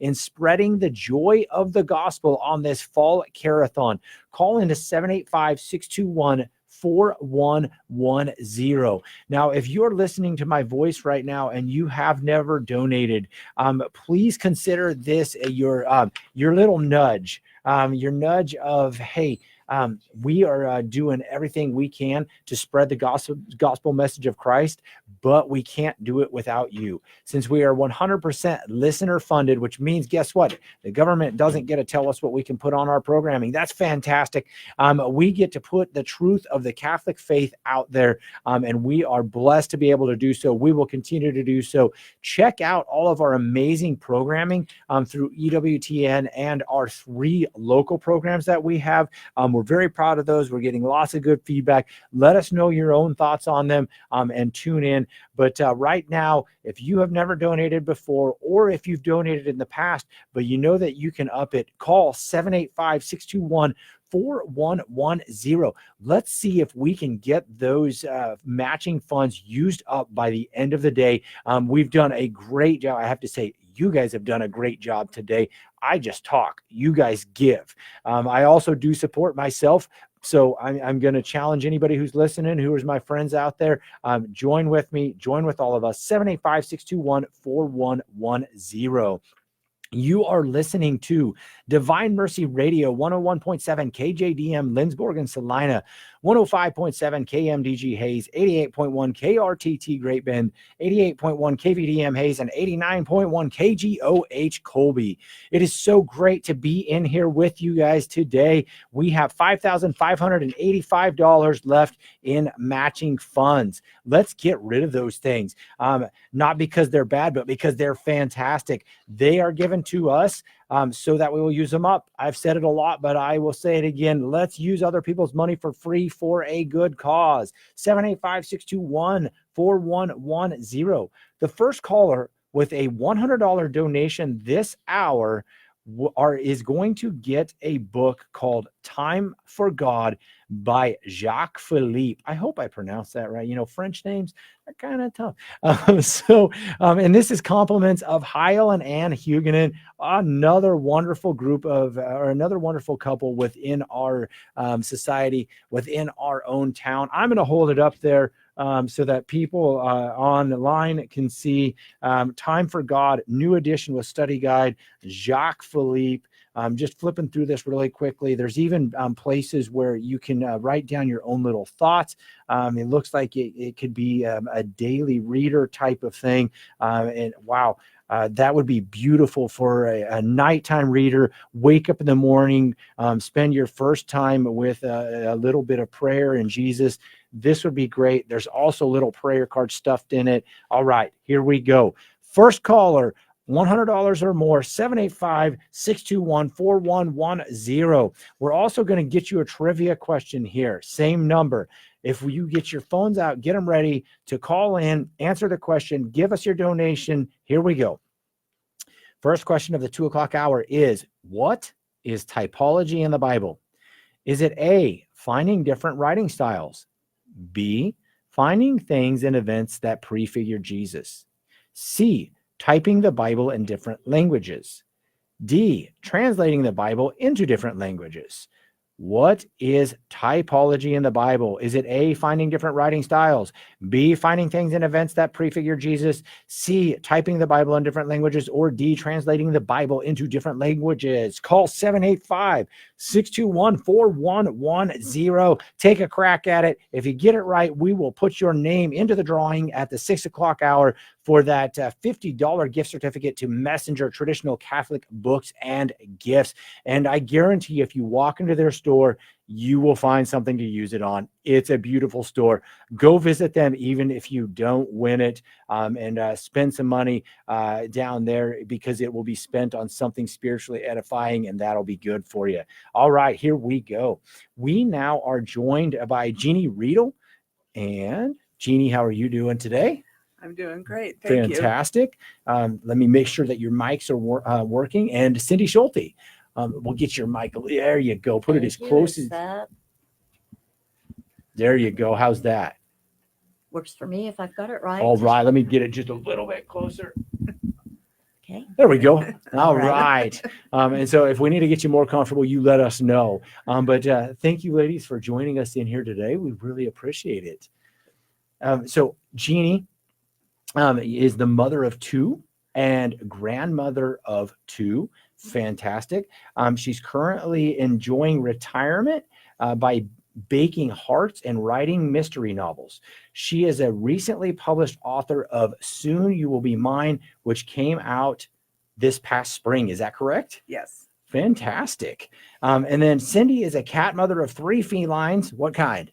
in spreading the joy of the gospel on this fall Care-a-thon. Call into 785-621-4110. Now, if you're listening to my voice right now and you have never donated, please consider this your little nudge, your nudge of, hey, we are doing everything we can to spread the gospel message of Christ, but we can't do it without you. Since we are 100% listener funded, which means, guess what? The government doesn't get to tell us what we can put on our programming. That's fantastic. We get to put the truth of the Catholic faith out there, and we are blessed to be able to do so. We will continue to do so. Check out all of our amazing programming through EWTN and our 3 local programs that we have. We're very proud of those. We're getting lots of good feedback. Let us know your own thoughts on them and tune in. But right now, if you have never donated before, or if you've donated in the past, but you know that you can up it, call 785-621-4110. Let's see if we can get those matching funds used up by the end of the day. We've done a great job. I have to say, you guys have done a great job today. I just talk. You guys give. I also do support myself. So I'm going to challenge anybody who's listening, who is my friends out there. Join with me. Join with all of us. 785-621-4110. You are listening to Divine Mercy Radio, 101.7 KJDM Lindsborg and Salina, 105.7 KMDG Hayes, 88.1 KRTT Great Bend, 88.1 KVDM Hayes, and 89.1 KGOH Colby. It is so great to be in here with you guys today. We have $5,585 left in matching funds. Let's get rid of those things. Not because they're bad, but because they're fantastic. They are given to us so that we will use them up. I've said it a lot, but I will say it again. Let's use other people's money for free for a good cause. 785-621-4110. The first caller with a $100 donation this hour is going to get a book called Time for God by Jacques Philippe. I hope I pronounced that right. You know, French names are kind of tough. And this is compliments of Heil and Anne Huguenin, another wonderful group of, or another wonderful couple within our society, within our own town. I'm going to hold it up there so that people online can see Time for God, new edition with study guide, Jacques Philippe. Just flipping through this really quickly. There's even places where you can write down your own little thoughts. It looks like it could be a daily reader type of thing. And wow, that would be beautiful for a nighttime reader. Wake up in the morning, spend your first time with a little bit of prayer and Jesus. This would be great. There's also little prayer cards stuffed in it. All right, here we go. First caller, $100 or more, 785-621-4110. We're also going to get you a trivia question here. Same number. If you get your phones out, get them ready to call in, answer the question, give us your donation. Here we go. First question of the 2 o'clock hour is, what is typology in the Bible? Is it A, finding different writing styles? B, finding things and events that prefigure Jesus? C, typing the Bible in different languages? D, translating the Bible into different languages? What is typology in the Bible? Is it A, finding different writing styles? B, finding things and events that prefigure Jesus? C, typing the Bible in different languages? Or D, translating the Bible into different languages? Call 785-621-4110. Take a crack at it. If you get it right, we will put your name into the drawing at the 6 o'clock hour for that $50 gift certificate to Messenger Traditional Catholic Books and Gifts. And I guarantee if you walk into their store, you will find something to use it on. It's a beautiful store. Go visit them even if you don't win it, and spend some money down there, because it will be spent on something spiritually edifying, and that'll be good for you. All right, here we go. We now are joined by Jeanne Riedel. And Jeanne, how are you doing today? I'm doing great. Thank you. Fantastic. Let me make sure that your mics are working. And Cindy Schulte, we'll get your mic. There you go. Put it as close as that. There you go. How's that? Works for me if I've got it right. All right. Let me get it just a little bit closer. Okay. There we go. All All right. right. And so if we need to get you more comfortable, you let us know. But thank you, ladies, for joining us in here today. We really appreciate it. So Jeannie is the mother of two and grandmother of two. Fantastic. She's currently enjoying retirement by baking hearts and writing mystery novels. She is a recently published author of Soon You Will Be Mine, which came out this past spring. Is that correct? Yes. Fantastic. And then Cindy is a cat mother of three felines. What kind?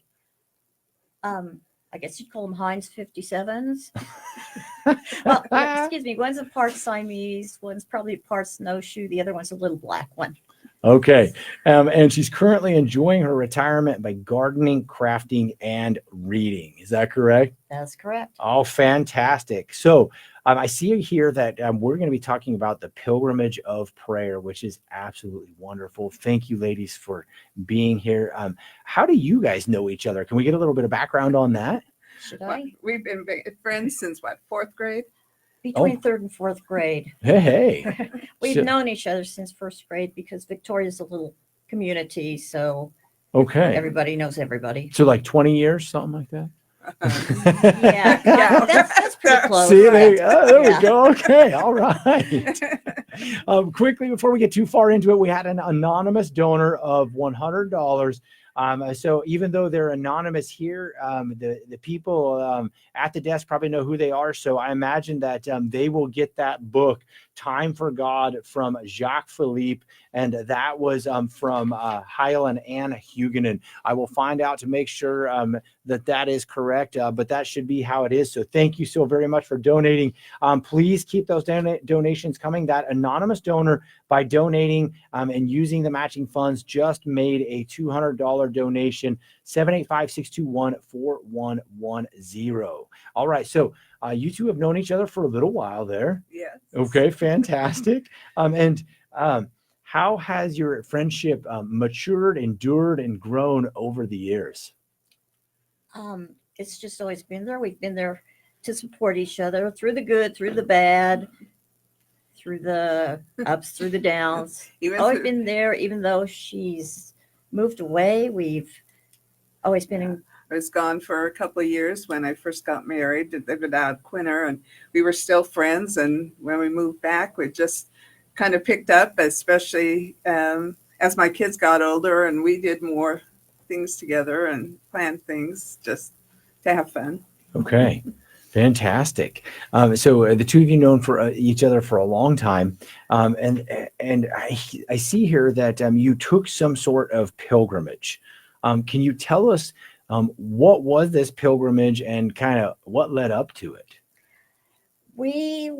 I guess you'd call them Heinz 57s. Well, excuse me. One's a part Siamese. One's probably a part snowshoe. The other one's a little black one. Okay. And she's currently enjoying her retirement by gardening, crafting, and reading. Is that correct? That's correct. Oh, fantastic. So I see here that we're going to be talking about the pilgrimage of prayer, which is absolutely wonderful. Thank you, ladies, for being here. How do you guys know each other? Can we get a little bit of background on that? Should Well, I? we've been friends since what, fourth grade? Between third and fourth grade. Hey. We've So- known each other since first grade because Victoria's a little community, so Okay. everybody knows everybody. So like 20 years, something like that? Yeah, Yeah. that's pretty close. See, there Yeah. we go. Okay. All right. Quickly, before we get too far into it, we had an anonymous donor of $100. So even though they're anonymous here, the people at the desk probably know who they are. So I imagine that they will get that book, Time for God, from Jacques Philippe. And that was from Heil and Anna Huguenin. I will find out to make sure that is correct, but that should be how it is. So thank you so very much for donating. Please keep those donations coming. That anonymous donor, by donating and using the matching funds, just made a $200 donation. 785-621-4110. All right. So you two have known each other for a little while there. Yes. Okay. Fantastic. How has your friendship matured, endured, and grown over the years? It's just always been there. We've been there to support each other through the good, through the bad, through the ups, through the downs. Always been there, even though she's moved away. We've always been in. I was gone for a couple of years when I first got married. Lived out Quinter, and we were still friends. And when we moved back, we just kind of picked up, especially as my kids got older, and we did more things together and planned things just to have fun. Okay. Fantastic. So the two of you known for each other for a long time, and I see here that you took some sort of pilgrimage. Can you tell us what was this pilgrimage and kind of what led up to it? We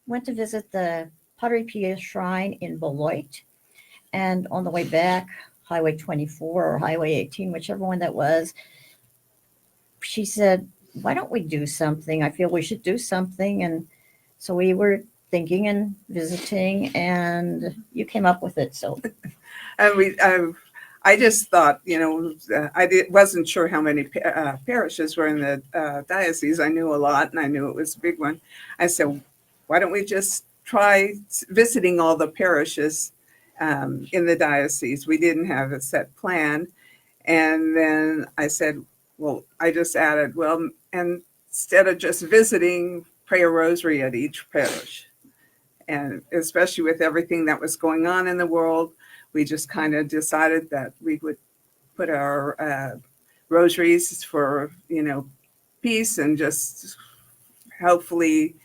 went to visit the Padre Pio shrine in Beloit, and on the way back, Highway 24 or Highway 18, whichever one that was, she said, why don't we do something? I feel we should do something. And so we were thinking and visiting, and you came up with it. So, And I just thought, wasn't sure how many parishes were in the diocese. I knew a lot, and I knew it was a big one. I said, why don't we just try visiting all the parishes in the diocese? We didn't have a set plan. And then I said, well, I just added, well, and instead of just visiting, pray a rosary at each parish. And especially with everything that was going on in the world, we just kind of decided that we would put our rosaries for, peace and just hopefully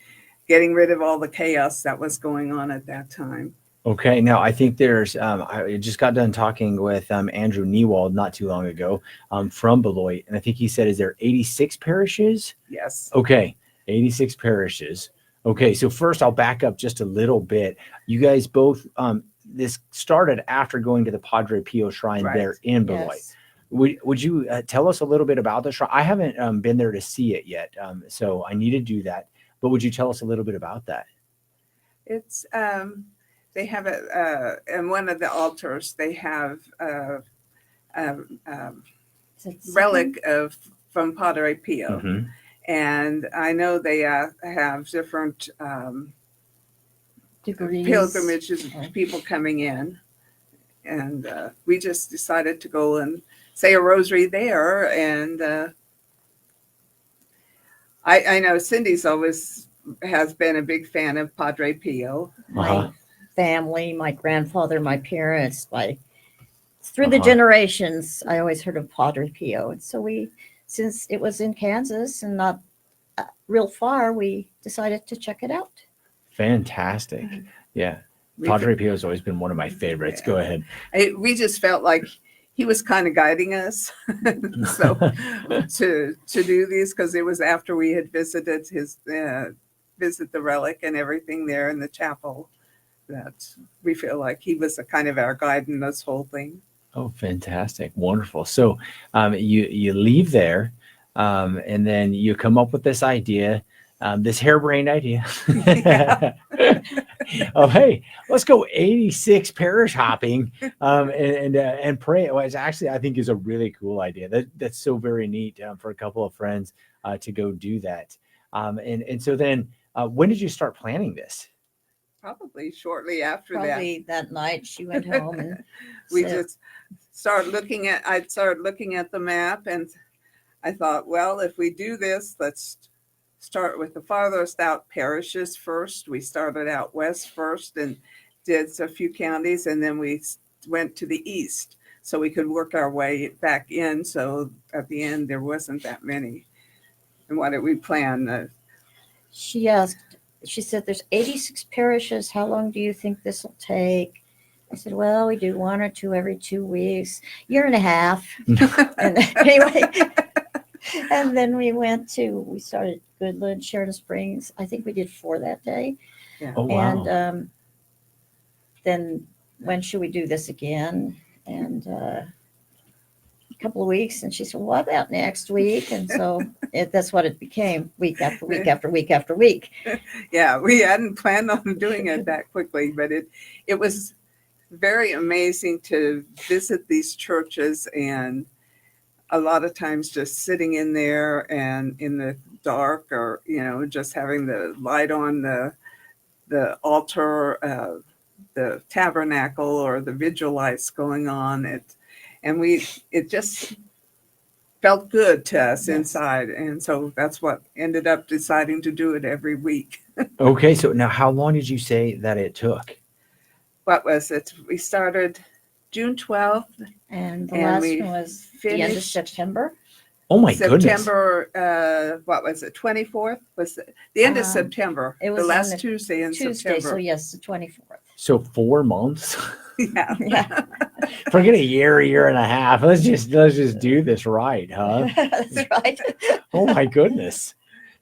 getting rid of all the chaos that was going on at that time. Okay. Now, I think there's, I just got done talking with Andrew Newald not too long ago from Beloit. And I think he said, is there 86 parishes? Yes. Okay. 86 parishes. Okay. So first I'll back up just a little bit. You guys both, this started after going to the Padre Pio shrine there in Beloit. yes. Would you tell us a little bit about the shrine? I haven't been there to see it yet. So I need to do that. But would you tell us a little bit about that? It's, they have a, in one of the altars, they have a Is it relic from Padre Pio. Mhm. And I know they have different Degrees. pilgrimages of people coming in. And we just decided to go and say a rosary there. And I know Cindy's always has been a big fan of Padre Pio. My family, my grandfather, my parents, through the Uh-huh. generations, I always heard of Padre Pio. And so since it was in Kansas and not real far, we decided to check it out. Fantastic. Yeah. Padre Pio has always been one of my favorites. Go ahead. We just felt like he was kind of guiding us so to do these, because it was after we had visited visit the relic and everything there in the chapel, that we feel like he was a kind of our guide in this whole thing. Oh, fantastic. Wonderful. So you leave there and then you come up with this idea, this harebrained idea of, hey, let's go 86 parish hopping and pray. Well, it's actually, I think, is a really cool idea. That's so very neat for a couple of friends to go do that. And so then when did you start planning this? Probably shortly after that night she went home and we just started looking at the map, and I thought, well, if we do this, let's start with the farthest out parishes first. We started out west first and did a few counties, and then we went to the east so we could work our way back in. So at the end, there wasn't that many. And what did we plan? She said, there's 86 parishes. How long do you think this will take? I said, well, we do 1 or 2 every 2 weeks, year and a half. And anyway, and then we started Goodland, Sheridan Springs. I think we did 4 that day. Yeah. Oh, wow. And then when should we do this again? And a couple of weeks. And she said, what about next week? And so that's what it became, week after week after week after week. Yeah, we hadn't planned on doing it that quickly, but it was very amazing to visit these churches, and a lot of times just sitting in there and in the dark, or just having the light on the altar, the tabernacle, or the vigil lights going on. It just felt good to us inside, and so that's what ended up deciding to do it every week. Okay, so now how long did you say that it took? What was it? We started June 12th. And the last one was the end of finished September. Oh my goodness. September, what was it? 24th? Was the end of September. It was the last Tuesday in September. So yes, the 24th. So 4 months? Yeah. Forget a year and a half. Let's just do this right, huh? That's right. Oh my goodness.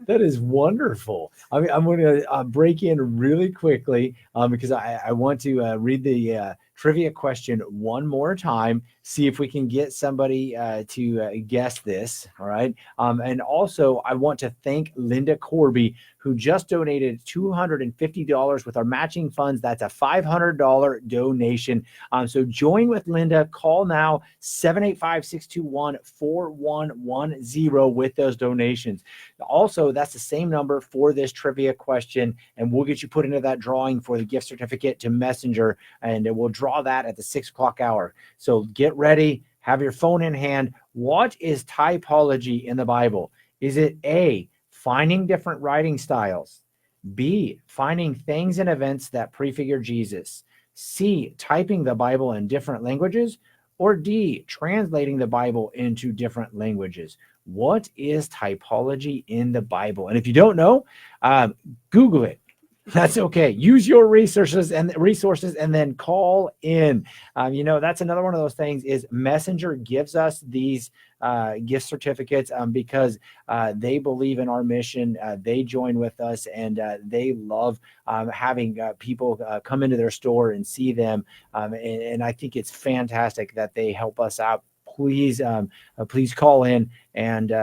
That is wonderful. I mean, I'm going to break in really quickly because I want to read the trivia question one more time, see if we can get somebody to guess this. All right. And also, I want to thank Linda Corby, who just donated $250 with our matching funds. That's a $500 donation. So join with Linda. Call now, 785-621-4110 with those donations. Also, that's the same number for this trivia question, and we'll get you put into that drawing for the gift certificate to Messenger, and we'll draw that at the 6 o'clock hour. So get ready, have your phone in hand. What is typology in the Bible? Is it A, finding different writing styles, B, finding things and events that prefigure Jesus, C, typing the Bible in different languages, or D, translating the Bible into different languages? What is typology in the Bible? And if you don't know, Google it. That's okay. Use your resources and then call in. That's another one of those things is Messenger gives us these gift certificates because they believe in our mission. They join with us, and they love having people come into their store and see them. And I think it's fantastic that they help us out. Please call in. And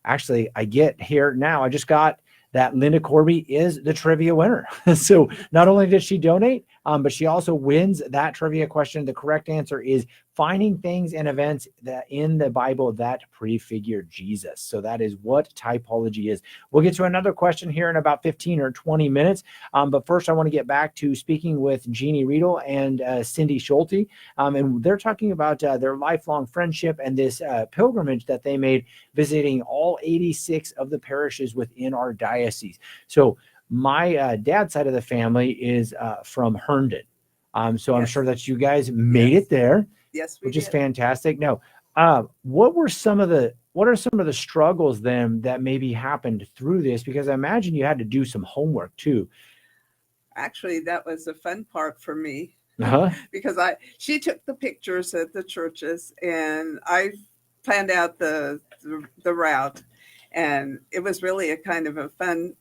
actually, I get here now. I just got that Linda Corby is the trivia winner. So not only did she donate, but she also wins that trivia question. The correct answer is finding things and events that in the Bible that prefigure Jesus. So that is what typology is. We'll get to another question here in about 15 or 20 minutes. But first, I want to get back to speaking with Jeanne Riedel and Cindy Schulte. And they're talking about their lifelong friendship and this pilgrimage that they made, visiting all 86 of the parishes within our diocese. So my dad's side of the family is from Herndon. So I'm Yes. sure that you guys made Yes. it there, Yes, we which is did. fantastic. Now, what are some of the struggles then that maybe happened through this? Because I imagine you had to do some homework too. Actually, that was the fun part for me Uh-huh. because she took the pictures at the churches, and I planned out the route, and it was really a kind of a fun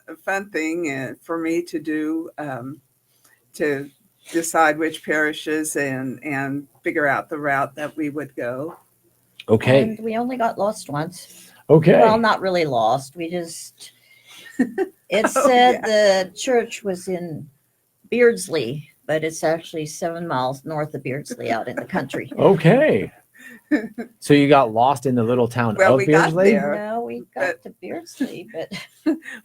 thing for me to do, to decide which parishes and figure out the route that we would go. Okay. And we only got lost once. Okay. Well, not really lost. We just, it said the church was in Beardsley, but it's actually 7 miles north of Beardsley out in the country. Okay. So you got lost in the little town Well, of we got Beardsley? there. No, we got to Beardsley, but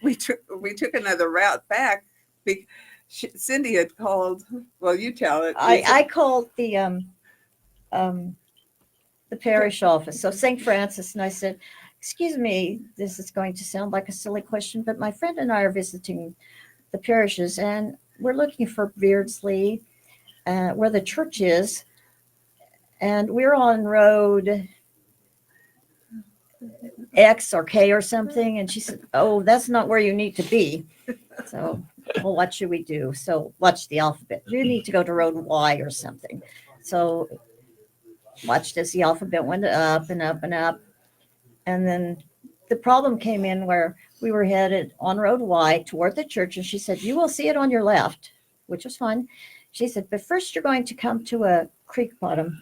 We took another route back. Cindy had called. Well, you tell it. I called the parish office, so St. Francis, and I said, "Excuse me, this is going to sound like a silly question, but my friend and I are visiting the parishes, and we're looking for Beardsley, where the church is, and we're on road X or K or something." And she said, "Oh, that's not where you need to be." So, well, what should we do? So, watch the alphabet. You need to go to road Y or something. So, watched as the alphabet went up and up and up. And then the problem came in where we were headed on road Y toward the church. And she said, "You will see it on your left," which was fine. She said, "But first you're going to come to a creek bottom."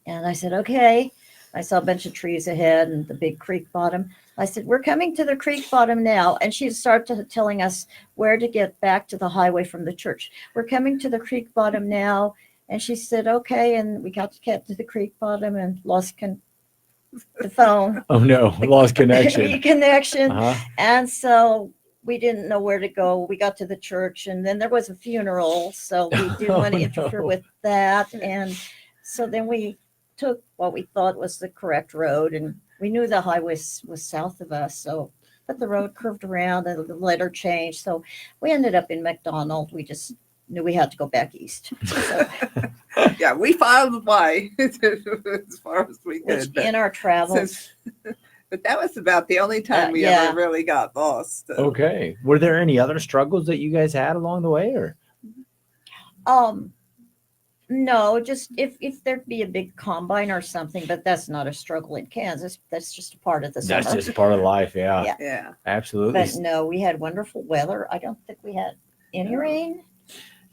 And I said, "Okay." I saw a bunch of trees ahead and the big creek bottom. I said, "We're coming to the creek bottom now." And she started telling us where to get back to the highway from the church. "We're coming to the creek bottom now." And she said, "Okay." And we got to the creek bottom and lost the phone. Oh no, lost connection. Connection. Uh-huh. And so we didn't know where to go. We got to the church, and then there was a funeral. So we didn't want to interfere with that. And so then we took what we thought was the correct road, and we knew the highway was south of us. So, but the road curved around and the letter changed. So we ended up in McDonald. We just knew we had to go back east. So, Yeah, we followed Y as far as we which could. in our travels, But that was about the only time we yeah. ever really got lost. Okay. Were there any other struggles that you guys had along the way, or? No, just if there'd be a big combine or something, but that's not a struggle in Kansas. That's just a part of the summer. That's just part of life. Yeah. Yeah. Yeah. Absolutely. But no, we had wonderful weather. I don't think we had any rain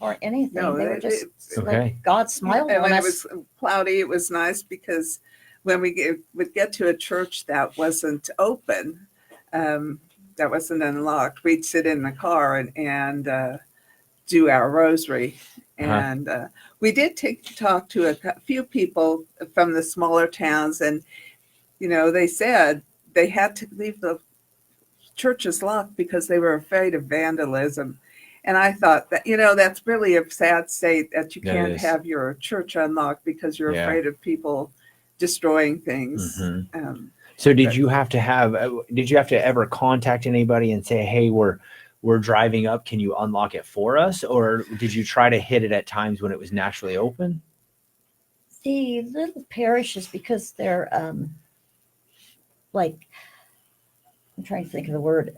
or anything. No, They were just Okay. like God smiled And on when it us. was cloudy, it was nice because when we would get to a church that wasn't open, that wasn't unlocked, we'd sit in the car and do our rosary. And we did talk to a few people from the smaller towns, and they said they had to leave the churches locked because they were afraid of vandalism. And I thought that, that's really a sad state that you That can't is. have your church unlocked because you're Yeah. afraid of people destroying things. Mhm. So did you have to ever contact anybody and say, "Hey, we're driving up, can you unlock it for us?" Or did you try to hit it at times when it was naturally open? The little parishes, because they're like, I'm trying to think of the word.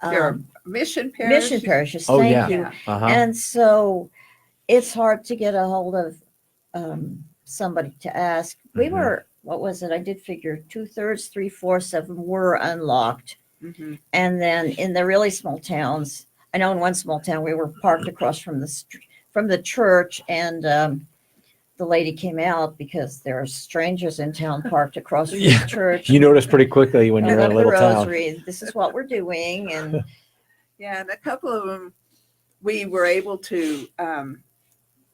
They're mission parish. Mission parishes. Oh, Thank yeah. you. Uh-huh. And so it's hard to get a hold of somebody to ask. We Mhm. were, what was it? I did figure 2/3, 3/4 of them were unlocked. Mhm. And then in the really small towns, I know in one small town we were parked across from the church, and the lady came out because there are strangers in town parked across from Yeah. the church. You notice pretty quickly when you're Held in a up the little town. rosary. This is what we're doing, and Yeah, and a couple of them we were able to,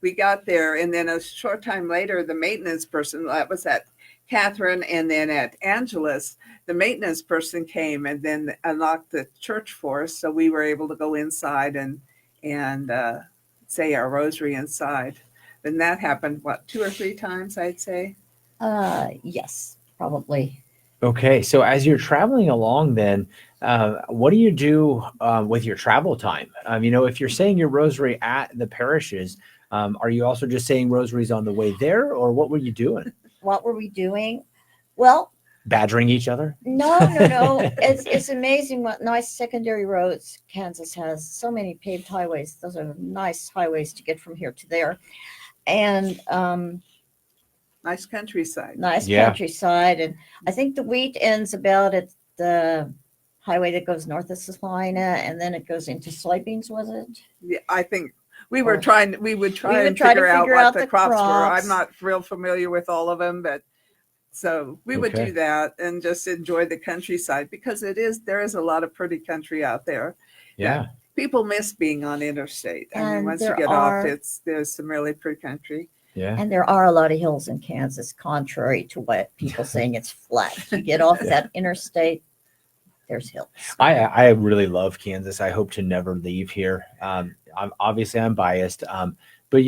we got there, and then a short time later, the maintenance person, that was at Catherine, and then at Angelus, the maintenance person came and then unlocked the church for us, so we were able to go inside and say our rosary inside. And that happened, what, 2 or 3 times, I'd say. Yes, probably. Okay, so as you're traveling along, then what do you do with your travel time? If you're saying your rosary at the parishes, are you also just saying rosaries on the way there, or what were you doing? What were we doing? Well, Badgering each other? no. It's amazing what nice secondary roads Kansas has. So many paved highways. Those are nice highways to get from here to there. And Nice countryside. nice Yeah. countryside. And I think the wheat ends about at the highway that goes north of Salina, and then it goes into soybeans, was it? Yeah, I think we would Or- try and We would figure try to out figure what out the the crops were. crops. I'm not real familiar with all of them, but so we would Okay. do that and just enjoy the countryside, because there is a lot of pretty country out there. Yeah. People miss being on interstate. I mean, And once you there get off, are- there's some really pretty country. Yeah. And there are a lot of hills in Kansas, contrary to what people saying it's flat. You get off that interstate, there's hills. I really love Kansas. I hope to never leave here. I'm biased, but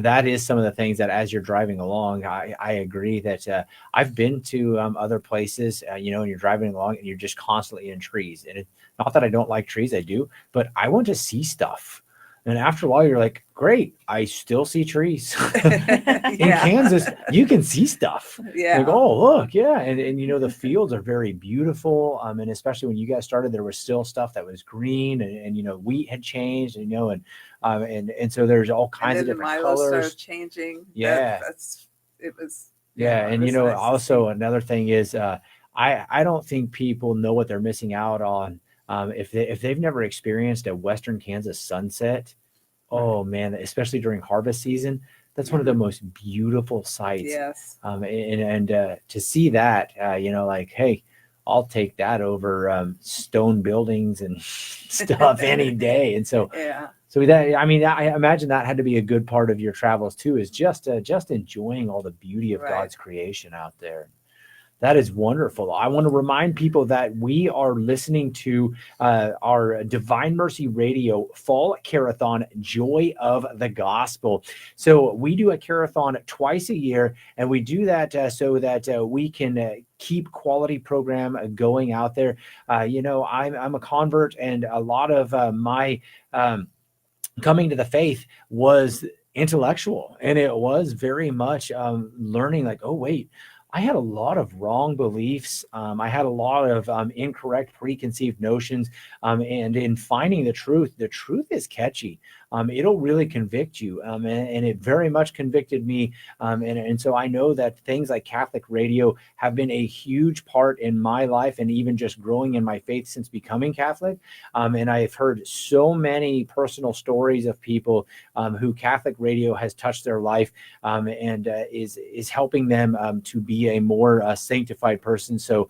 that is some of the things that as you're driving along, I agree that I've been to other places, and you're driving along and you're just constantly in trees. And not that I don't like trees, I do, but I want to see stuff. And after a while, you're like, great, I still see trees. In Kansas, you can see stuff. Yeah. Like, oh, look, yeah. And the fields are very beautiful. And especially when you guys started, there was still stuff that was green and wheat had changed, and so there's all kinds of And then the different Milo colors. started changing. Yeah. It was. Yeah. it And, was nice to also see. another thing is I don't think people know what they're missing out on. If they've never experienced a Western Kansas sunset, oh man, especially during harvest season, that's one of the most beautiful sights. Yes. And to see that, like, hey, I'll take that over stone buildings and stuff any day. And so Yeah. that, I imagine that had to be a good part of your travels too, is just enjoying all the beauty of Right. God's creation out there. That is wonderful. I want to remind people that we are listening to our Divine Mercy Radio Fall Care-a-thon, Joy of the Gospel. So we do a Care-a-thon twice a year, and we do that so that we can keep quality program going out there. I'm a convert, and a lot of my coming to the faith was intellectual, and it was very much learning, like, oh wait, I had a lot of wrong beliefs. I had a lot of incorrect preconceived notions. And in finding the truth is catchy. It'll really convict you. And it very much convicted me. And so I know that things like Catholic radio have been a huge part in my life, and even just growing in my faith since becoming Catholic. And I've heard so many personal stories of people who Catholic radio has touched their life, and is helping them to be a more sanctified person. So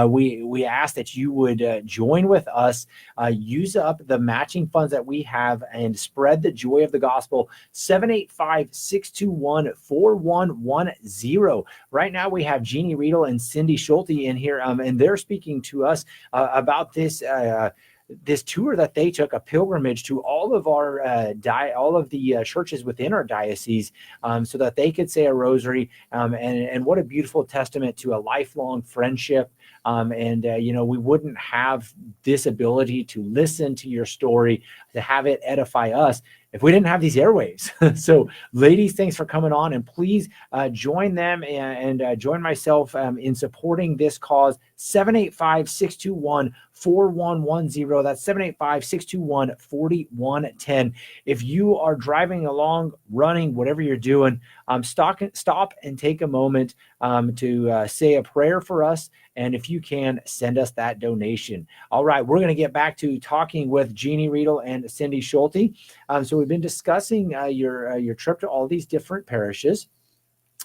we ask that you would join with us, use up the matching funds that we have, and spread the joy of the gospel. 785-621-4110. Right now we have Jeanne Riedel and Cindy Schulte in here, and they're speaking to us about this tour that they took, a pilgrimage to all of our all of the churches within our diocese, so that they could say a rosary, and what a beautiful testament to a lifelong friendship. We wouldn't have this ability to listen to your story, to have it edify us, if we didn't have these airwaves. So ladies, thanks for coming on, and please join them and join myself in supporting this cause. 785-621-4110. That's 785-621-4110. If you are driving along, running, whatever you're doing, stop and take a moment to say a prayer for us. And if you can, send us that donation. All right, we're going to get back to talking with Jeanne Riedel and Cindy Schulte. So we've been discussing your trip to all these different parishes.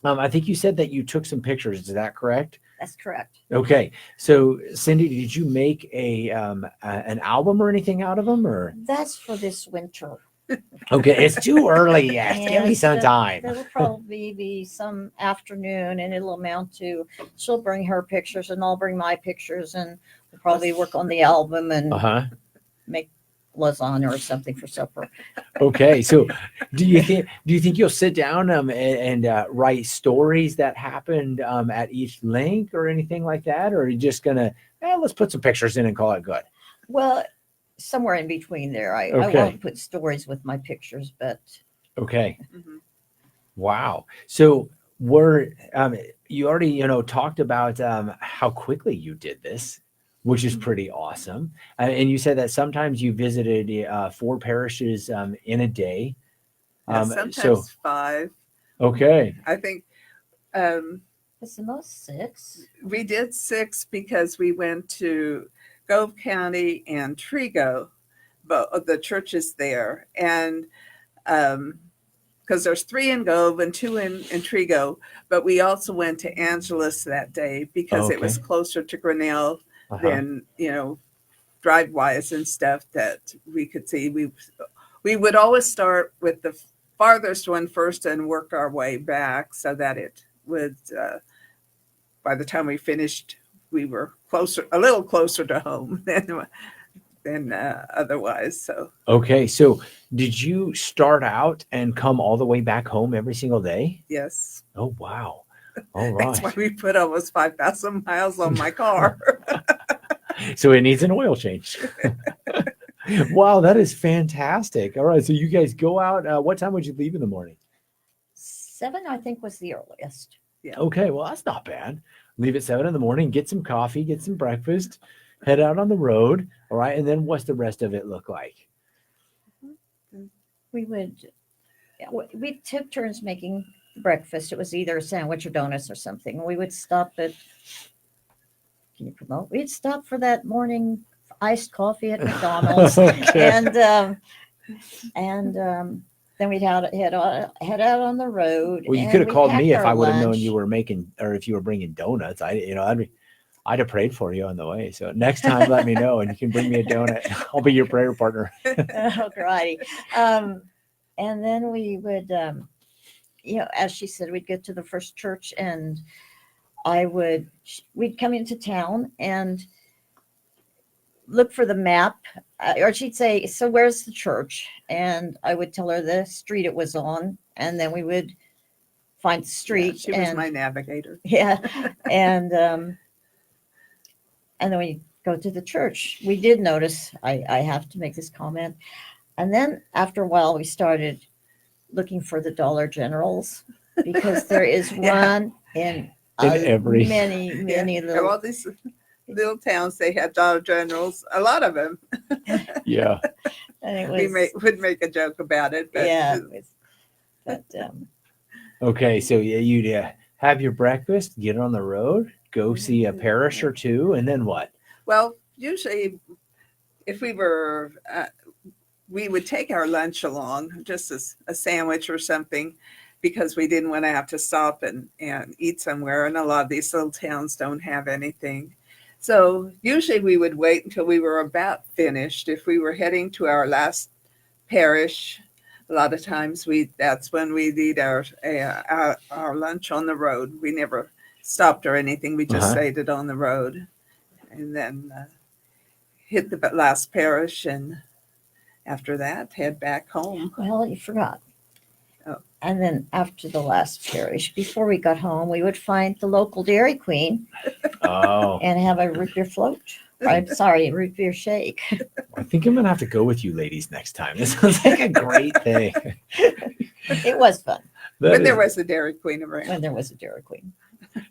I think you said that you took some pictures. Is that correct? That's correct. Okay. So Cindy, did you make an album or anything out of them, or? That's for this winter. Okay, it's too early yet. Give me Yes, some time. that'll probably be some afternoon, and it'll amount to she'll bring her pictures, and I'll bring my pictures, and we'll probably work on the album and Uh-huh. make lasagna or something for supper. Okay, so do you think you'll sit down and write stories that happened at each link or anything like that, or are you just gonna let's put some pictures in and call it good? Well, somewhere in between there, I Okay. won't put stories with my pictures, but Okay. Mhm. Wow. So we're you already talked about how quickly you did this, which is pretty awesome. And you said that sometimes you visited 4 parishes in a day. Yeah, So sometimes 5. okay. I think um, it's the most 6. we did 6 because we went to Gove County and Trigo, but the churches there, and because there's 3 in Gove and 2 in Trigo, but we also went to Angeles that day because it was Okay. closer to Grinnell Uh-huh. than drive wise and stuff that we could see. We would always start with the farthest one first and work our way back so that it would by the time we finished we were a little closer to home than otherwise. So Okay. So did you start out and come all the way back home every single day? yes, Oh wow. All that's why right. we put almost 5,000 miles on my car. So it needs an oil change. Wow, that is fantastic. All right. So you guys go out. What time would you leave in the morning? 7, I think, was the earliest. Yeah. Okay, well, that's not bad. Leave at 7 in the morning, get some coffee, get some breakfast, head out on the road. All right. And then what's the rest of it look like? We would, yeah, we took turns making breakfast. It was either a sandwich or donuts or something. We would stop at, can you promote? We'd stop for that morning iced coffee at McDonald's. Okay. And then we'd head out on the road. Well, you and could have we called me packed if our I would have known lunch. you were making or if you were bringing donuts. I'd have prayed for you on the way. So next time, let me know and you can bring me a donut. I'll be your prayer partner. Oh, righty. And then we would, as she said, we'd get to the first church, and we'd come into town and look for the map, or she'd say, "So where's the church?" And I would tell her the street it was on, and then we would find the Yeah, street. she was and my navigator. yeah, and then we go to the church. We did notice. I have to make this comment. And then after a while, we started looking for the Dollar Generals because there is Yeah. one in every- many Yeah. little. All these little towns, they had Dollar Generals, a lot of them. Yeah. And it We was, would make a joke about it, but yeah, but Okay. So yeah, you'd have your breakfast, get on the road, go see a parish or two, and then what? well, usually if we would take our lunch along, just as a sandwich or something, because we didn't want to have to stop and eat somewhere. And a lot of these little towns don't have anything. So usually we would wait until we were about finished. If we were heading to our last parish, a lot of times that's when we'd eat our lunch on the road. We never stopped or anything. We just Uh-huh. ate it on the road, and then hit the last parish, and after that head back home. well, you forgot. Oh. And then after the last parish, before we got home, we would find the local Dairy Queen Oh, and have a root beer float. I'm sorry, root beer shake. I think I'm gonna have to go with you ladies next time. This sounds like a great thing. It was fun When there was a Dairy Queen around. when there was a Dairy Queen.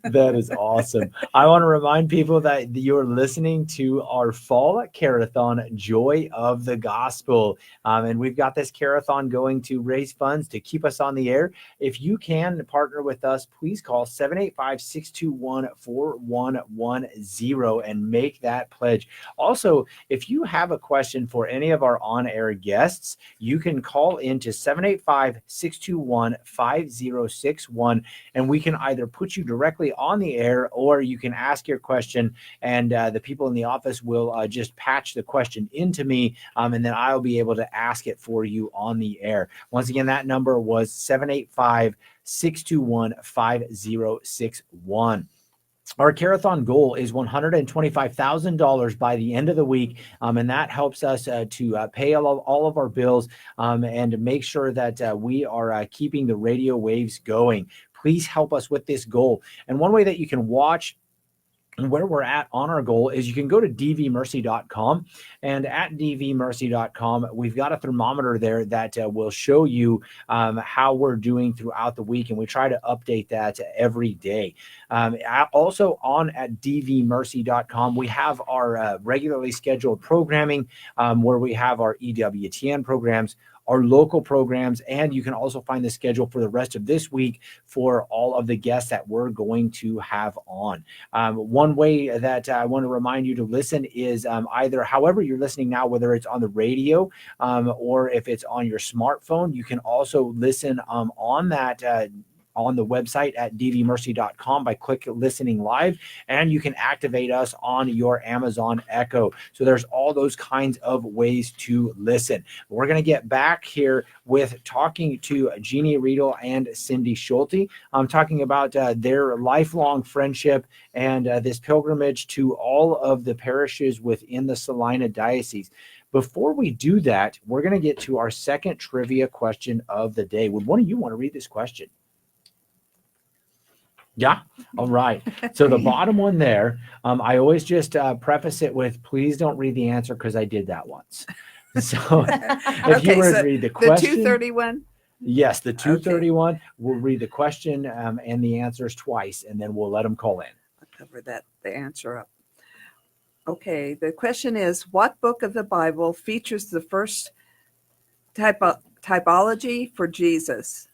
That is awesome. I want to remind people that you're listening to our fall Care-a-thon, Joy of the Gospel. And we've got this Care-a-thon going to raise funds to keep us on the air. If you can partner with us, please call 785-621-4110 and make that pledge. Also, if you have a question for any of our on-air guests, you can call into 785-621-5061, and we can either put you directly on the air, or you can ask your question, and the people in the office will just patch the question into me, and then I'll be able to ask it for you on the air. Once again, that number was 785-621-5061. Our Care-a-thon goal is $125,000 by the end of the week, and that helps us to pay all of our bills and make sure that we are keeping the radio waves going. Please help us with this goal. And one way that you can watch and where we're at on our goal is you can go to dvmercy.com, and at dvmercy.com, we've got a thermometer there that will show you how we're doing throughout the week, and we try to update that every day. Also on at dvmercy.com, we have our regularly scheduled programming where we have our EWTN programs, our local programs, and you can also find the schedule for the rest of this week for all of the guests that we're going to have on. One way that I want to remind you to listen is either however you're listening now, whether it's on the radio or if it's on your smartphone, you can also listen on that on the website at dvmercy.com by clicking listening live, and you can activate us on your Amazon Echo. So there's all those kinds of ways to listen. We're going to get back here with talking to Jeanne Riedel and Cindy Schulte. I'm talking about their lifelong friendship and this pilgrimage to all of the parishes within the Salina Diocese. Before we do that, we're going to get to our second trivia question of the day. Would one of you want to read this question? Yeah. All right. So the bottom one there, I always just preface it with, please don't read the answer because I did that once. So if you were to read the question. The 231? Yes, the 231. Okay. We'll read the question and the answers twice, and then we'll let them call in. I'll cover the answer up. Okay. The question is, what book of the Bible features the first typology for Jesus?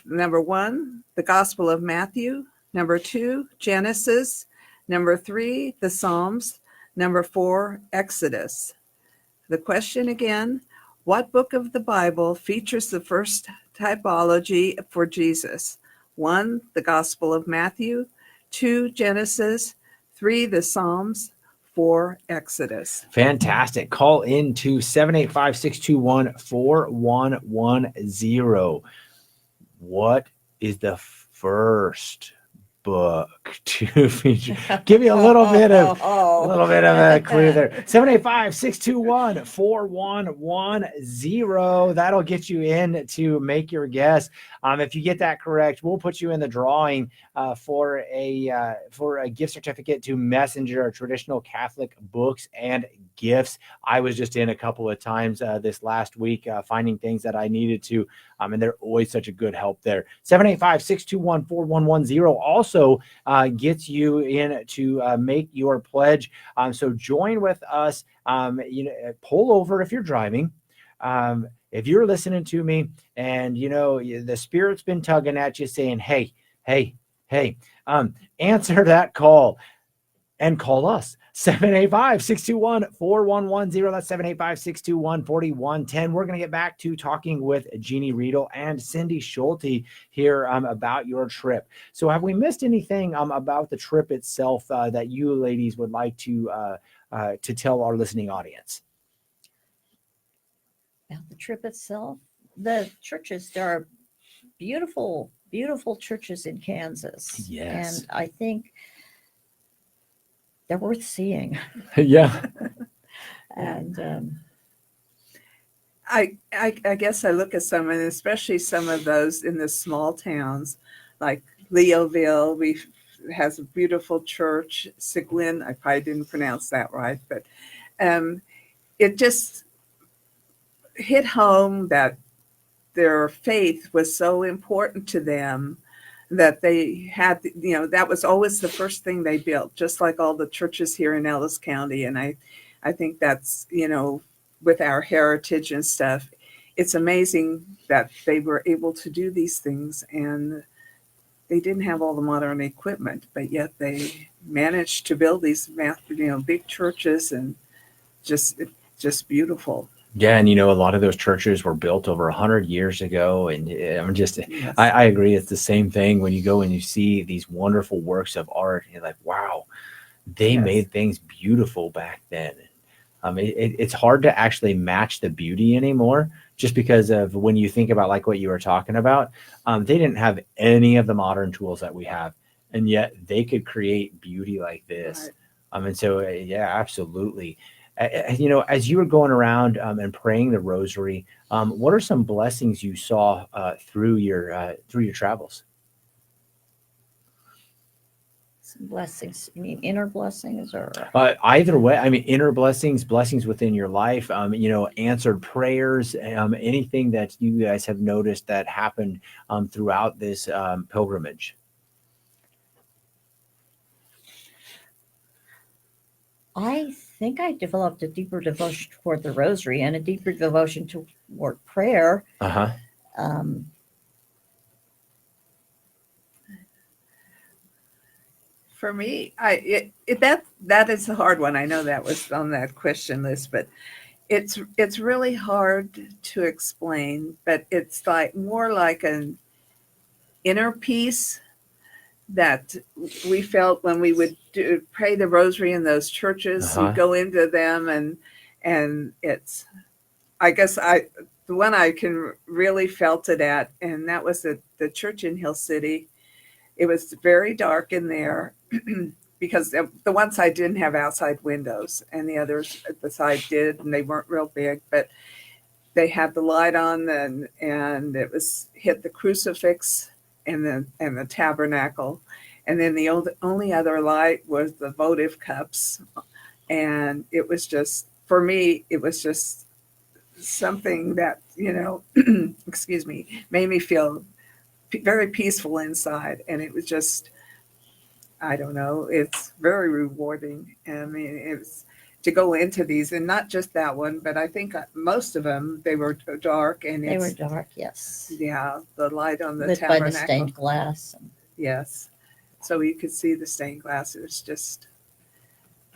Number 1, the Gospel of Matthew. Number 2, Genesis. Number 3, the Psalms. Number 4, Exodus. The question again, what book of the Bible features the first typology for Jesus? 1, the Gospel of Matthew. 2, Genesis. 3, the Psalms. 4, Exodus. Fantastic. Call in to 785-621-4110. What is the first book to feature? Give me a little bit of a clue there. 785-621-4110. That'll get you in to make your guess. If you get that correct, we'll put you in the drawing for a gift certificate to Messenger, Traditional Catholic Books and Gifts. I was just in a couple of times this last week finding things that I needed to, and they're always such a good help there. 785-621-4110 also gets you in to make your pledge. So join with us. Pull over if you're driving. If you're listening to me and the Spirit's been tugging at you saying, hey, answer that call and call us. 785-621-4110. That's 785-621-4110. We're going to get back to talking with Jeanne Riedel and Cindy Schulte here about your trip. So have we missed anything about the trip itself that you ladies would like to tell our listening audience? About the trip itself, the churches, there are beautiful, beautiful churches in Kansas. Yes. And I think they're worth seeing. Yeah. And I guess I look at some, and especially some of those in the small towns like Leoville. Has a beautiful church. Seguin, I probably didn't pronounce that right, but it just hit home that their faith was so important to them that they had, that was always the first thing they built, just like all the churches here in Ellis County. And I think that's, with our heritage and stuff, it's amazing that they were able to do these things, and they didn't have all the modern equipment, but yet they managed to build these, big churches, and just beautiful. Yeah, and a lot of those churches were built over 100 years ago, and I'm just, Yes. I agree. It's the same thing when you go and you see these wonderful works of art. You're like, wow, they Yes. made things beautiful back then. It's hard to actually match the beauty anymore, just because of when you think about like what you were talking about. They didn't have any of the modern tools that we have, and yet they could create beauty like this. Right. And so, yeah, absolutely. As you were going around and praying the rosary, what are some blessings you saw through your travels? Some blessings. You mean inner blessings or Either way, I mean, inner blessings, blessings within your life, answered prayers, anything that you guys have noticed that happened throughout this pilgrimage. I think I developed a deeper devotion toward the rosary and a deeper devotion toward prayer. Uh huh. Um, For me, that is a hard one. I know that was on that question list, but it's really hard to explain. But it's like more like an inner peace that we felt when we would pray the rosary in those Uh churches. You huh. go into them, and it's, I guess, the one I can really felt it at, and that was the church in Hill City. It was very dark in there because the one side didn't have outside windows, and the others at the side did, and they weren't real big, but they had the light on, and it was hit the crucifix and the tabernacle, and then the only other light was the votive cups, and it was just, for me, it was just something that excuse me, made me feel very peaceful inside, and it was just, I don't know, it's very rewarding. I mean, it's to go into these, and not just that one, but I think most of them, they were dark, and they were it's, dark, yes, yeah, the light on the lit by the tabernacle. stained glass. Yes, so you could see the stained glass. It was just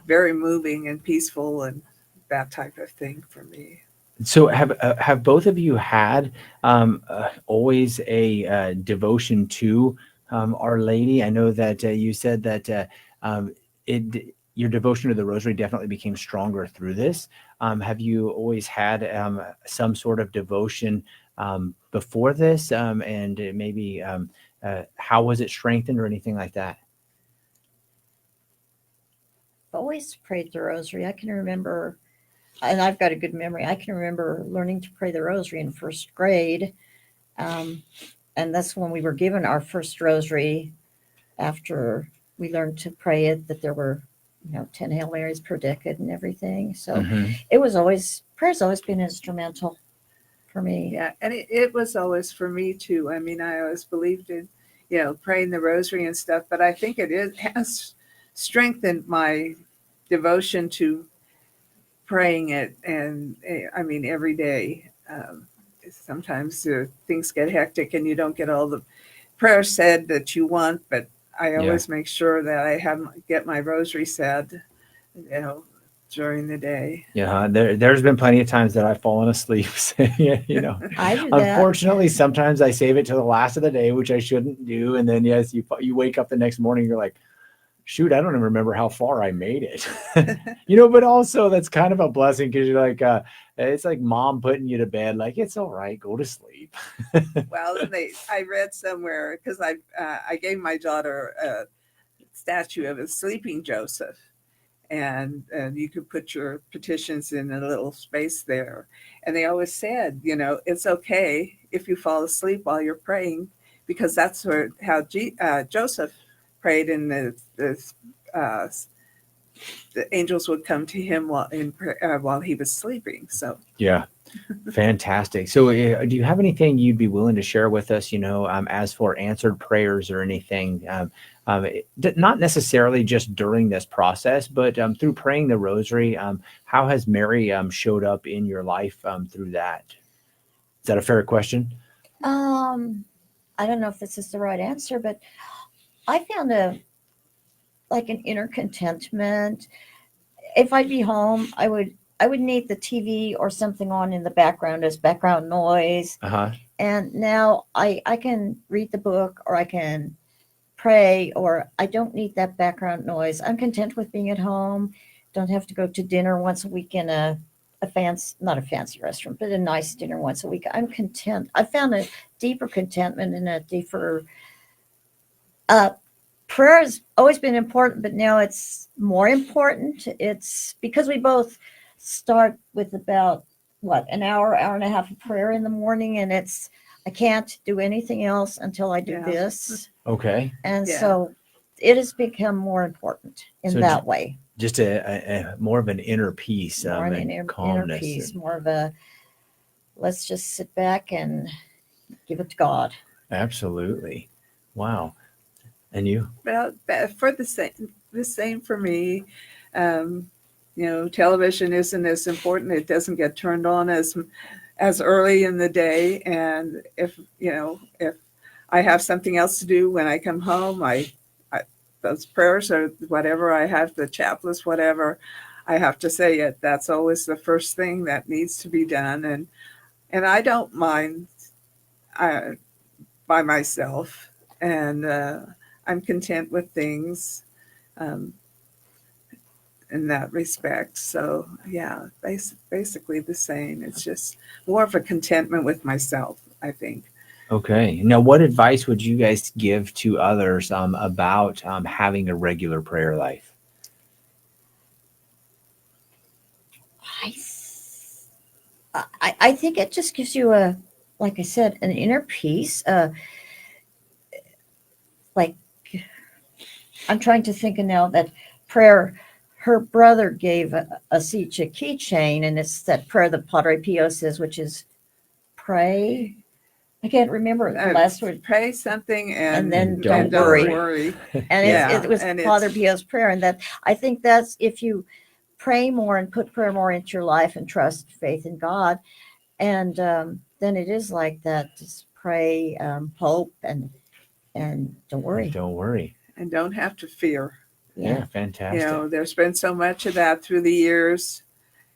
very moving and peaceful, and that type of thing for me. So have both of you had always a devotion to Our Lady? I know that you said that your devotion to the Rosary definitely became stronger through this. Have you always had some sort of devotion before this, and maybe how was it strengthened or anything like that? Always prayed the rosary. I can remember, and I've got a good memory. I can remember learning to pray the rosary in first grade. Um, and that's when we were given our first rosary after we learned to pray it, that there were, 10 Hail Marys per decade and everything. So Hmm. prayer's always been instrumental for me. Yeah, and it was always for me too. I mean, I always believed in, praying the rosary and stuff, but I think has strengthened my devotion to praying it, and I mean, every day. Sometimes things get hectic and you don't get all the prayers said that you want, but I Yeah. always make sure that I get my rosary said, you know, during the day. Yeah, there's been plenty of times that I've fallen asleep saying, I do that. unfortunately, sometimes I save it to the last of the day, which I shouldn't do. And then, yes, you wake up the next morning, you're like, shoot, I don't even remember how far I made it. But also that's kind of a blessing because you're like, it's like mom putting you to bed, like, it's all right, go to sleep. Well, and I read somewhere, because I gave my daughter a statue of a sleeping Joseph, and you could put your petitions in a little space there. And they always said, it's okay if you fall asleep while you're praying, because that's how Joseph prayed, in uh, the angels would come to him while he was sleeping. So Yeah. Fantastic. So, do you have anything you'd be willing to share with us, as for answered prayers or anything? Not necessarily just during this process, but through praying the rosary, how has Mary showed up in your life through that? Is that a fair question? Um, I don't know if this is the right answer, but I found an inner contentment. If I'd be home, I would I would need the TV or something on in the background as background noise. Uh-huh. And now I can read the book or I can pray, or I don't need that background noise. I'm content with being at home. Don't have to go to dinner once a week in a fancy, not a fancy restaurant, but a nice dinner once a week. I'm content. I found a deeper contentment and a deeper uh, prayer has always been important, but now it's more important. It's because we both start with about an hour and a half of prayer in the morning, and I can't do anything else until I do Yeah. this. Okay. And Yeah. so it has become more important in So that way. Just a more of an inner peace, More an and inner calmness. peace, more of a let's just sit back and give it to God. Absolutely. Wow. And you? Well, for the same for me. Television isn't as important. It doesn't get turned on as early in the day. And if I have something else to do when I come home, I those prayers or whatever I have, the chaplet, whatever, I have to say it. That's always the first thing that needs to be done. And I don't mind by myself. And I'm content with things in that respect. So yeah, basically the same. It's just more of a contentment with myself, I think. Okay. Now, what advice would you guys give to others about having a regular prayer life? I think it just gives you like I said, an inner peace. Like I'm trying to think of now that prayer. Her brother gave us each a keychain, and it's that prayer that Padre Pio says, which is pray. I can't remember the last word. Pray something And then don't worry. And Yeah, it was and Father it's- Pio's prayer, and that I think that's if you pray more and put prayer more into your life and trust faith in God, and then it is like that. Just pray, hope, and don't worry. Don't worry. And don't have to fear. Yeah, fantastic. There's been so much of that through the years,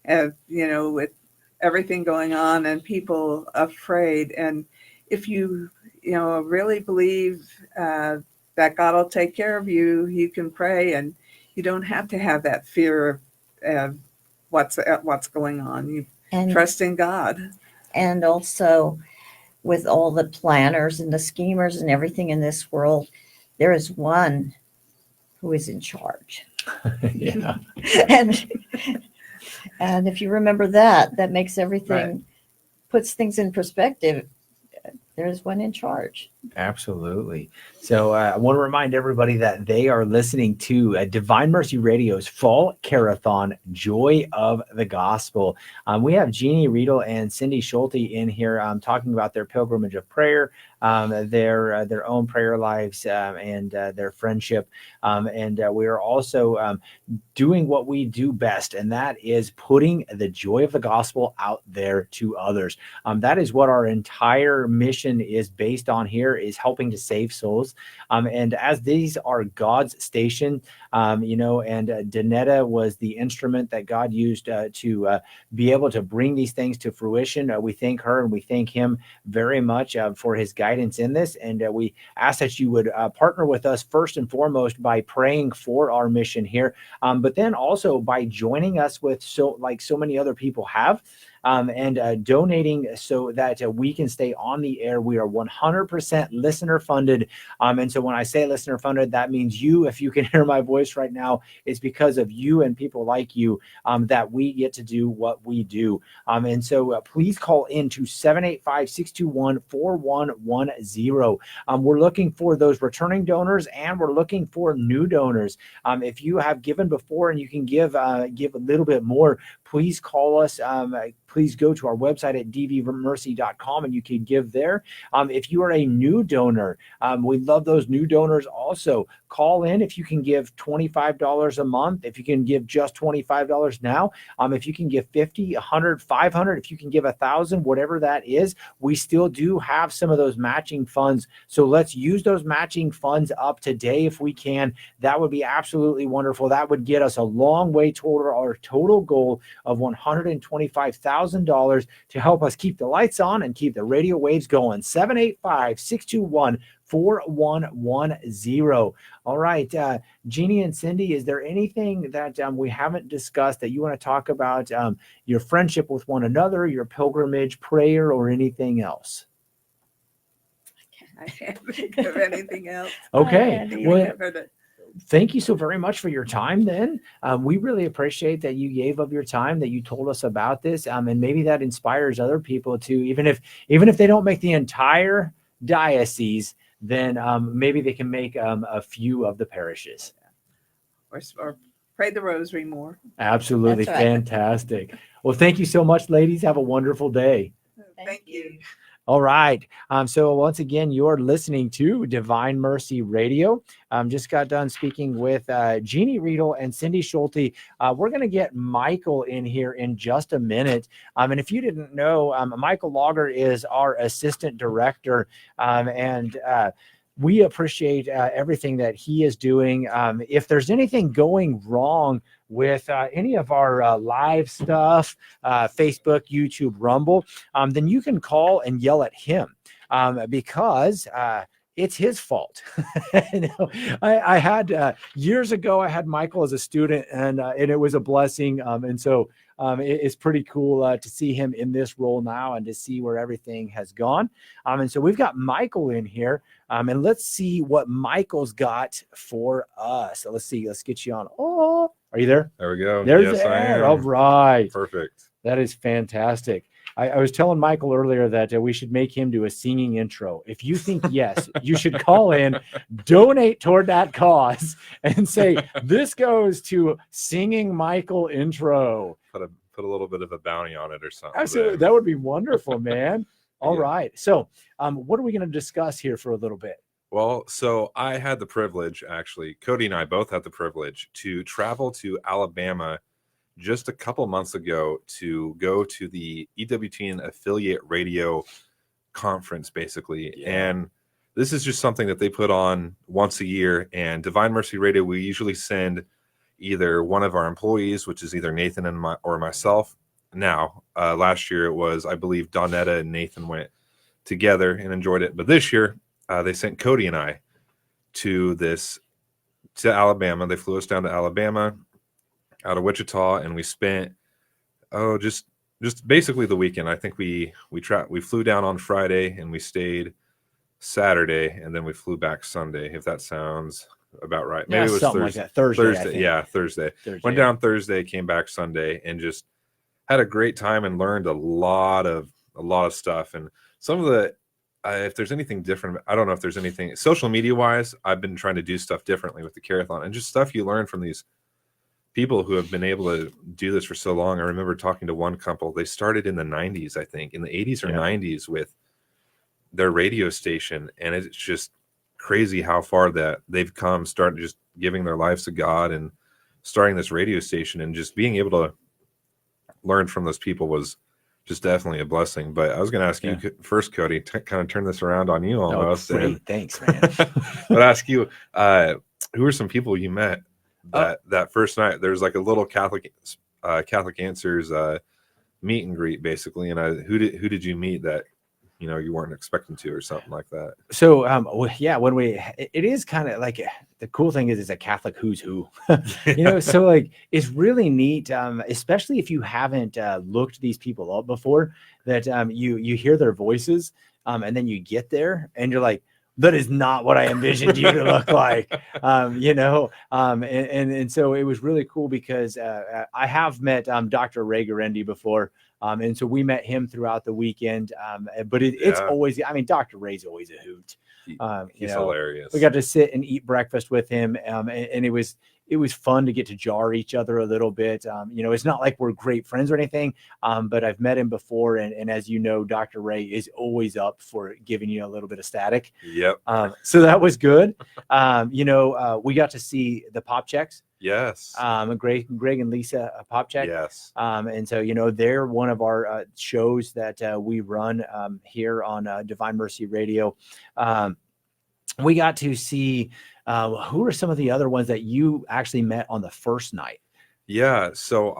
with everything going on and people afraid. And if you really believe that God will take care of you, you can pray, and you don't have to have that fear of what's going on. You And trust in God. and also with all the planners and the schemers and everything in this world, there is one who is in charge. Yeah. and and if you remember that makes everything Right. puts things in perspective. There's one in charge. Absolutely. So I want to remind everybody that they are listening to Divine Mercy Radio's Fall Care-a-thon, Joy of the Gospel. We have Jeanne Riedel and Cindy Schulte in here talking about their pilgrimage of prayer, their own prayer lives, and their friendship. And we are also doing what we do best, and that is putting the joy of the gospel out there to others. That is what our entire mission is based on here, is helping to save souls. And as these are God's station, and Danetta was the instrument that God used to be able to bring these things to fruition. We thank her and we thank him very much for his guidance in this. And we ask that you would partner with us first and foremost by praying for our mission here, but then also by joining us with so many other people have. And donating so that we can stay on the air. We are 100% listener funded. And so when I say listener funded, that means you, if you can hear my voice right now, it's because of you and people like you that we get to do what we do. And so please call in to 785-621-4110. We're looking for those returning donors, and we're looking for new donors. If you have given before and you can give a little bit more, please call us. Please go to our website at dvmercy.com and you can give there. If you are a new donor, we love those new donors also. Call in if you can give $25 a month, if you can give just $25 now, if you can give 50, 100, 500, if you can give 1,000, whatever that is, we still do have some of those matching funds. So let's use those matching funds up today if we can. That would be absolutely wonderful. That would get us a long way toward our total goal of $125,000 to help us keep the lights on and keep the radio waves going. 785-621-4110. All right, Jeannie and Cindy, is there anything that we haven't discussed that you want to talk about, your friendship with one another, your pilgrimage, prayer, or anything else? I can't think of anything else. Okay. Andy. Well, thank you so very much for your time then. We really appreciate that you gave up your time, that you told us about this. And maybe that inspires other people to, even if they don't make the entire diocese, then maybe they can make a few of the parishes. Or pray the rosary more. Absolutely. That's right. Fantastic. Well, thank you so much, ladies. Have a wonderful day. Thank you. All right. So once again, you're listening to Divine Mercy Radio. Just got done speaking with Jeanne Riedel and Cindy Schulte. We're going to get Michael in here in just a minute. And if you didn't know, Michael Lager is our assistant director. And we appreciate everything that he is doing. If there's anything going wrong with any of our live stuff, Facebook, YouTube, Rumble, then you can call and yell at him because it's his fault. I had years ago, I had Michael as a student, and it was a blessing. And so it's pretty cool to see him in this role now and to see where everything has gone. And so we've got Michael in here, and let's see what Michael's got for us. So let's see. Let's get you on. Oh, are you there? There we go. There's Yes, I am. All right. Perfect. That is fantastic. I was telling Michael earlier that we should make him do a singing intro. If you think yes, you should call in, donate toward that cause, and say, this goes to singing Michael intro. Put a little bit of a bounty on it or something. Absolutely. That would be wonderful, man. All Yeah. right. So what are we going to discuss here for a little bit? Well, so I had the privilege, actually, Cody and I both had the privilege to travel to Alabama just a couple months ago to go to the EWTN affiliate radio conference, basically. Yeah. And this is just something that they put on once a year. And Divine Mercy Radio, we usually send either one of our employees, which is either Nathan and or myself. Now, last year it was, I believe, Donetta and Nathan went together and enjoyed it. But this year, they sent Cody and I to Alabama. They flew us down to Alabama out of Wichita, and we spent just basically the weekend. I think we flew down on Friday and we stayed Saturday, and then we flew back Sunday, if that sounds about right. Maybe it was something Thursday. like that. Thursday. Yeah, Thursday. Went down Thursday, came back Sunday, and just had a great time and learned a lot of stuff. And some of the if there's anything different, I don't know if there's anything social media wise. I've been trying to do stuff differently with the Care-a-thon, and just stuff you learn from these people who have been able to do this for so long. I remember talking to one couple. They started in the 90s, I think, in the 80s or 90s with their radio station, and it's just crazy how far that they've come, starting just giving their lives to God and starting this radio station, and just being able to learn from those people was just definitely a blessing. But I was going to ask you first, Cody, kind of turn this around on you almost. Great. Thanks, man. But ask you, who are some people you met that first night? There's like a little Catholic Answers meet and greet, basically. And who did you meet that you weren't expecting to, or something like that? So when it is kind of like, the cool thing is it's a Catholic who's who. So like it's really neat, especially if you haven't looked these people up before, that you hear their voices, and then you get there and you're like, that is not what I envisioned you to look like. And so it was really cool because I have met Dr. Ray Garendi before. And so we met him throughout the weekend. But it's always, Dr. Ray's always a hoot. He's hilarious. We got to sit and eat breakfast with him. And it was fun to get to jar each other a little bit. It's not like we're great friends or anything, but I've met him before. And as you know, Dr. Ray is always up for giving you a little bit of static. Yep. So that was good. We got to see the Pop Checks. Yes. Greg and Lisa Popchak. Yes. And so, they're one of our shows that we run here on Divine Mercy Radio. We got to see who are some of the other ones that you actually met on the first night? Yeah, so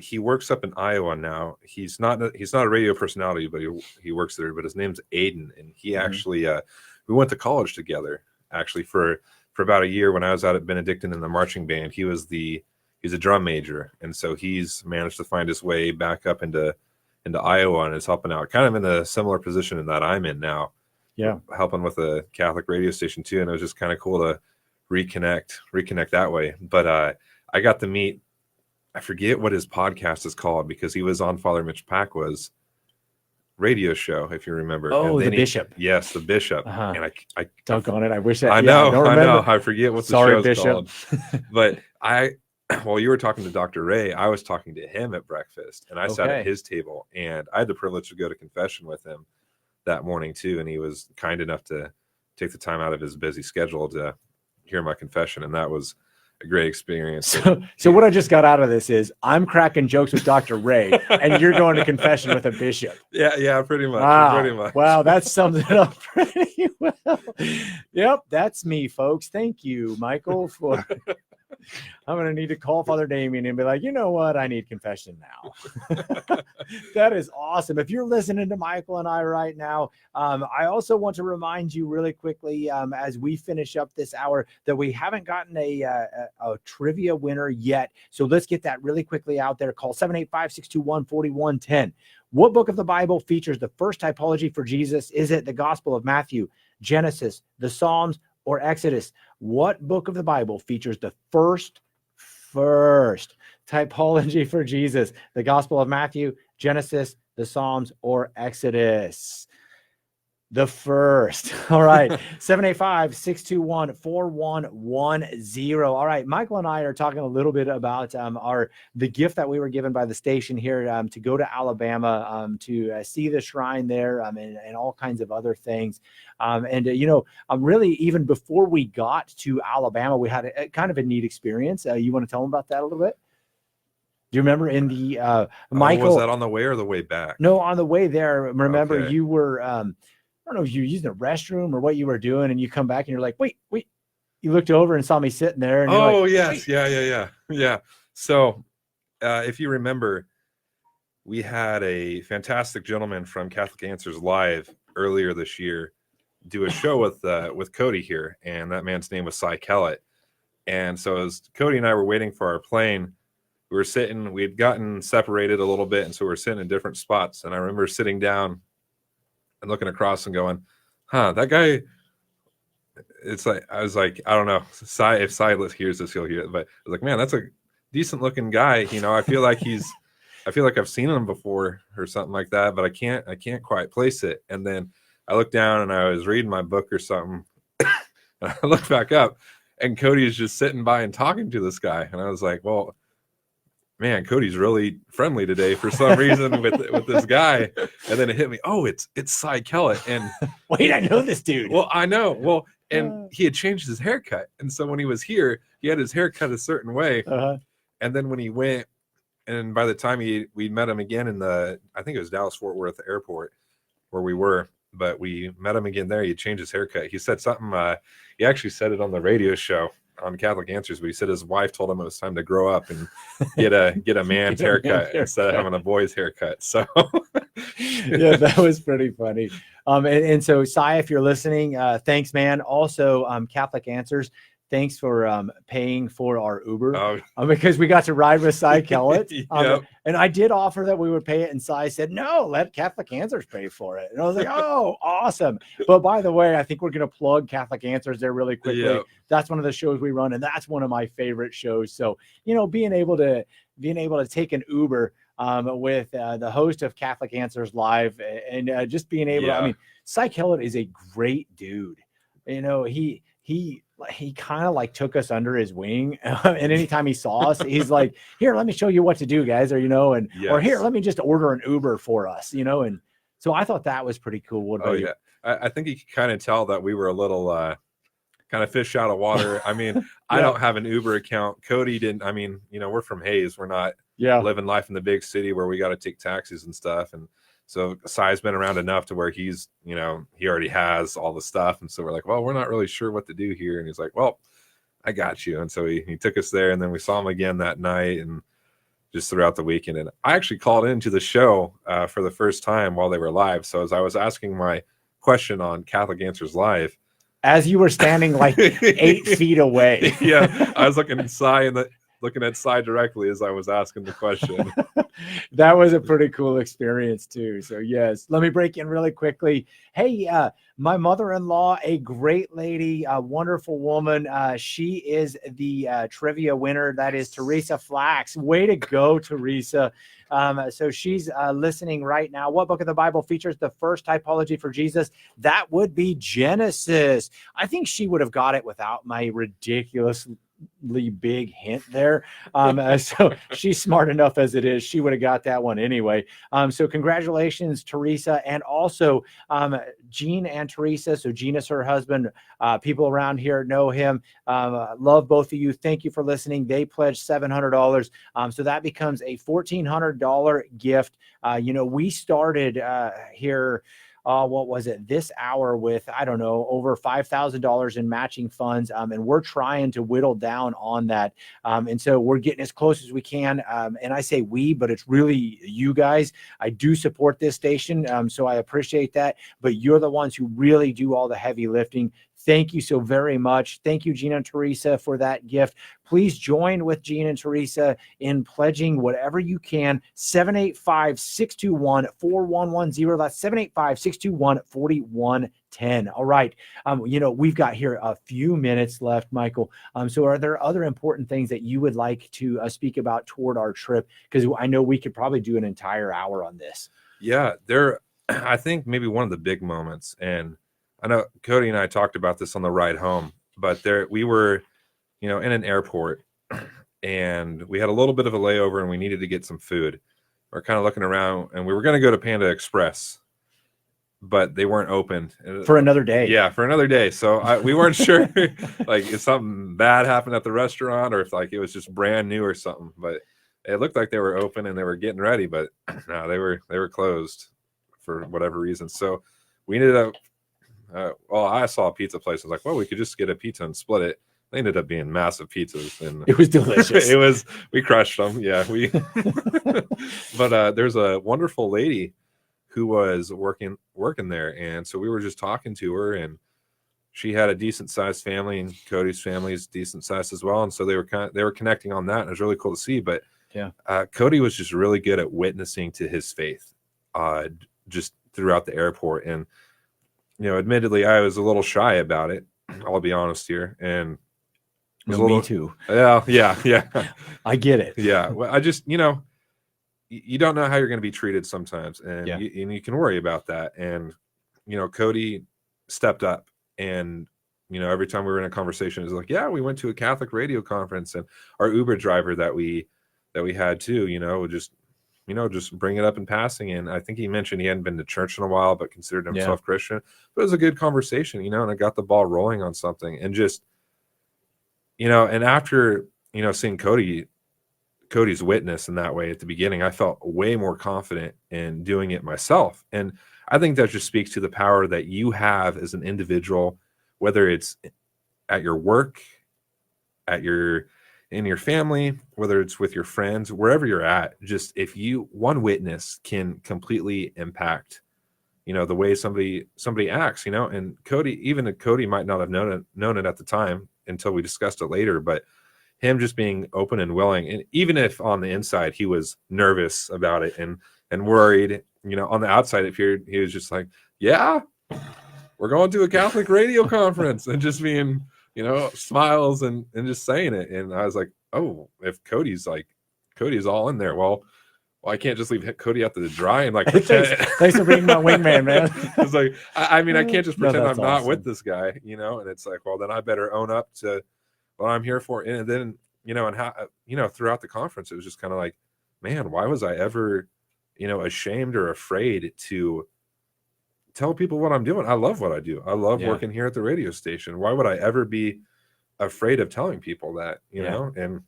he works up in Iowa now. He's not a radio personality, but he works there. But his name's Aiden, and he actually we went to college together. Actually, for about a year when I was out at Benedictine in the marching band, he's a drum major, and so he's managed to find his way back up into Iowa and is helping out, kind of in a similar position that I'm in now. Yeah, helping with a Catholic radio station too, and it was just kind of cool to reconnect that way. But I got to meet, I forget what his podcast is called because he was on Father Mitch Pacwa's radio show, if you remember. Oh, and the Bishop. Yes, the Bishop. Uh-huh. And I doggone it. I wish I don't know. remember. I forget what the Sorry, show's Bishop. called. But while you were talking to Dr. Ray, I was talking to him at breakfast, and I sat at Okay. his table, and I had the privilege to go to confession with him that morning too. And he was kind enough to take the time out of his busy schedule to hear my confession, and that was a great experience. So what I just got out of this is I'm cracking jokes with Dr. Ray, and you're going to confession with a bishop. Yeah, pretty much. Wow. Pretty much. Wow, that sums it up pretty well. Yep, that's me, folks. Thank you, Michael, for I'm going to need to call Father Damien and be like, you know what? I need confession now. That is awesome. If you're listening to Michael and I right now, I also want to remind you really quickly as we finish up this hour that we haven't gotten a trivia winner yet. So let's get that really quickly out there. Call 785-621-4110. What book of the Bible features the first typology for Jesus? Is it the Gospel of Matthew, Genesis, the Psalms, or Exodus? What book of the Bible features the first typology for Jesus? The Gospel of Matthew, Genesis, the Psalms, or Exodus? The first. All right. 785-621-4110. All right. Michael and I are talking a little bit about the gift that we were given by the station here to go to Alabama to see the shrine there and all kinds of other things. Really, even before we got to Alabama, we had a kind of a neat experience. You want to tell them about that a little bit? Do you remember in the Michael? Was that on the way or the way back? No, on the way there. Remember, Okay. you were I don't know if you were using the restroom or what you were doing, and you come back and you're like, wait. You looked over and saw me sitting there. And Oh, like, yes. Yeah. So if you remember, we had a fantastic gentleman from Catholic Answers Live earlier this year do a show with Cody here, and that man's name was Cy Kellett. And so as Cody and I were waiting for our plane, we were sitting, we had gotten separated a little bit, and so we were sitting in different spots. And I remember sitting down and looking across and going, that guy, it's like, I was like, I don't know, Cy, if Cy hears this, he'll hear it. But I was like, man, that's a decent looking guy. I feel like I've seen him before or something like that, but I can't quite place it. And then I looked down and I was reading my book or something. And I looked back up and Cody is just sitting by and talking to this guy. And I was like, well, man, Cody's really friendly today for some reason with this guy. And then it hit me. Oh, it's Cy Kellett. And wait, I know this dude. well, I know. Well, and he had changed his haircut. And so when he was here, he had his haircut a certain way. Uh-huh. And then when he went, and by the time we met him again in I think it was Dallas Fort Worth airport where we were, but we met him again there. He changed his haircut. He said something. He actually said it on the radio show on Catholic Answers, but he said his wife told him it was time to grow up and get a man's haircut instead of having a boy's haircut. So yeah, that was pretty funny. And so Cy, if you're listening, thanks, man. Also, Catholic Answers, thanks for paying for our Uber because we got to ride with Cy Kellett. Yep. And I did offer that we would pay it, and Cy said, no, let Catholic Answers pay for it. And I was like, oh, awesome. But by the way, I think we're going to plug Catholic Answers there really quickly. Yep. That's one of the shows we run, and that's one of my favorite shows. So, being able to take an Uber with the host of Catholic Answers Live and just being able to, Cy Kellett is a great dude. He kind of like took us under his wing, and anytime he saw us, he's like, here, let me show you what to do, guys. Or, or here, let me just order an Uber for us, and so I thought that was pretty cool. What about you? Yeah. I think you could kind of tell that we were a little kind of fish out of water. I mean, I don't have an Uber account. Cody didn't. I mean, we're from Hayes. We're not living life in the big city where we got to take taxis and stuff. And so Cy's been around enough to where he's, he already has all the stuff. And so we're like, well, we're not really sure what to do here. And he's like, well, I got you. And so he took us there, and then we saw him again that night and just throughout the weekend. And I actually called into the show for the first time while they were live. So as I was asking my question on Catholic Answers Live, as you were standing like 8 feet away. Yeah, I was looking at Cy directly as I was asking the question. That was a pretty cool experience too. So yes, let me break in really quickly. Hey, my mother-in-law, a great lady, a wonderful woman. She is the trivia winner. That is Teresa Flax. Way to go, Teresa. So she's listening right now. What book of the Bible features the first typology for Jesus? That would be Genesis. I think she would have got it without my ridiculously big hint there. So she's smart enough as it is. She would have got that one anyway. So congratulations, Teresa. And also Jeanne and Teresa. So Jeanne is her husband. People around here know him. Love both of you. Thank you for listening. They pledged $700. So that becomes a $1,400 gift. We started here what was it, this hour with, I don't know, over $5,000 in matching funds. And we're trying to whittle down on that. And so we're getting as close as we can. And I say we, but it's really you guys. I do support this station. So I appreciate that. But you're the ones who really do all the heavy lifting. Thank you so very much. Thank you, Jeanne and Teresa, for that gift. Please join with Jeanne and Teresa in pledging whatever you can. 785-621-4110. That's 785-621-4110. All right. We've got here a few minutes left, Michael. So are there other important things that you would like to speak about toward our trip? Because I know we could probably do an entire hour on this. Yeah, I think maybe one of the big moments, and I know Cody and I talked about this on the ride home, but we were, in an airport, and we had a little bit of a layover, and we needed to get some food. We're kind of looking around, and we were going to go to Panda Express, but they weren't open for another day. Yeah, for another day. So we weren't sure, like, if something bad happened at the restaurant, or if like it was just brand new or something. But it looked like they were open and they were getting ready, but no, they were closed for whatever reason. So we ended up. I saw a pizza place. I was like, well, we could just get a pizza and split it. They ended up being massive pizzas, and it was delicious. We crushed them. Yeah, but there's a wonderful lady who was working there, and so we were just talking to her, and she had a decent sized family, and Cody's family is decent sized as well, and so they were connecting on that, and it was really cool to see. But yeah, Cody was just really good at witnessing to his faith, just throughout the airport. And admittedly, I was a little shy about it. I'll be honest here, and me too. Yeah. I get it. Yeah, well, I just you don't know how you're going to be treated sometimes, and you can worry about that. And Cody stepped up, and every time we were in a conversation, it was like, yeah, we went to a Catholic radio conference, and our Uber driver that we had too, would just bring it up in passing. And I think he mentioned he hadn't been to church in a while, but considered himself Christian. But it was a good conversation, and it got the ball rolling on something. And just, and after, seeing Cody's witness in that way at the beginning, I felt way more confident in doing it myself. And I think that just speaks to the power that you have as an individual, whether it's at your work, in your family, whether it's with your friends, wherever you're at. Just if one witness can completely impact, the way somebody acts, and Cody might not have known it at the time until we discussed it later, but him just being open and willing, and even if on the inside he was nervous about it and worried, on the outside it appeared he was just like, yeah, we're going to a Catholic radio conference, and just being, smiles and just saying it. And I was like, oh, if Cody's all in there, well, I can't just leave Cody out to the dry and like pretend. Thanks for being my wingman, man. It's like, I mean, I can't just pretend I'm not awesome. with this guy, and it's like, well, then I better own up to what I'm here for. And then, and how, throughout the conference, it was just kind of like, man, why was I ever, ashamed or afraid to tell people what I'm doing? I love what I do. I love working here at the radio station. Why would I ever be afraid of telling people that, you know? And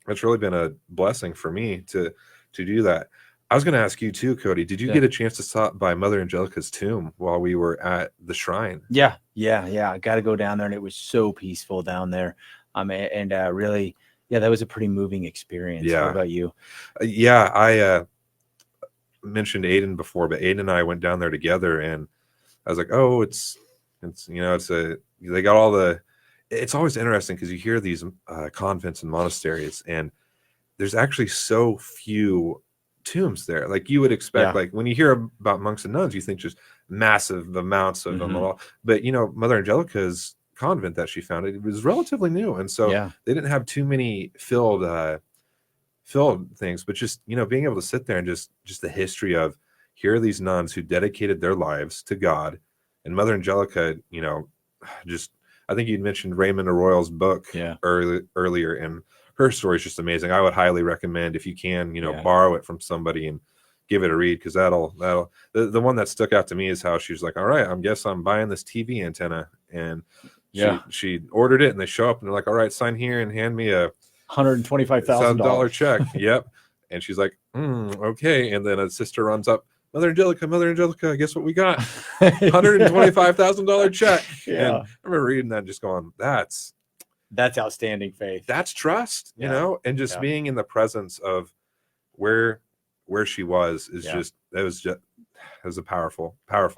it's really been a blessing for me to do that. I was going to ask you too, Cody, did you get a chance to stop by Mother Angelica's tomb while we were at the shrine? Yeah. I got to go down there, and it was so peaceful down there. And really, yeah, that was a pretty moving experience. Yeah. What about you? Yeah, I mentioned Aiden before, but Aiden and I went down there together, and I was like, oh, it's they got all the. It's always interesting because you hear these convents and monasteries, and there's actually so few tombs there. Like you would expect, like when you hear about monks and nuns, you think just massive amounts of them all. But Mother Angelica's convent that she founded, it was relatively new, and so they didn't have too many filled things. But just being able to sit there and just the history of, here are these nuns who dedicated their lives to God, and Mother Angelica, just, I think you'd mentioned Raymond Arroyo's book earlier, and her story is just amazing. I would highly recommend, if you can, borrow it from somebody and give it a read, because that'll the one that stuck out to me is how she's like, all right, I guess I'm buying this TV antenna, and she ordered it, and they show up and they're like, all right, sign here and hand me a $125,000 check. Yep. And she's like, okay. And then a sister runs up, Mother Angelica, guess what we got? $125,000 check. And I remember reading that and just going, that's outstanding faith. That's trust, and just being in the presence of where she was is it was a powerful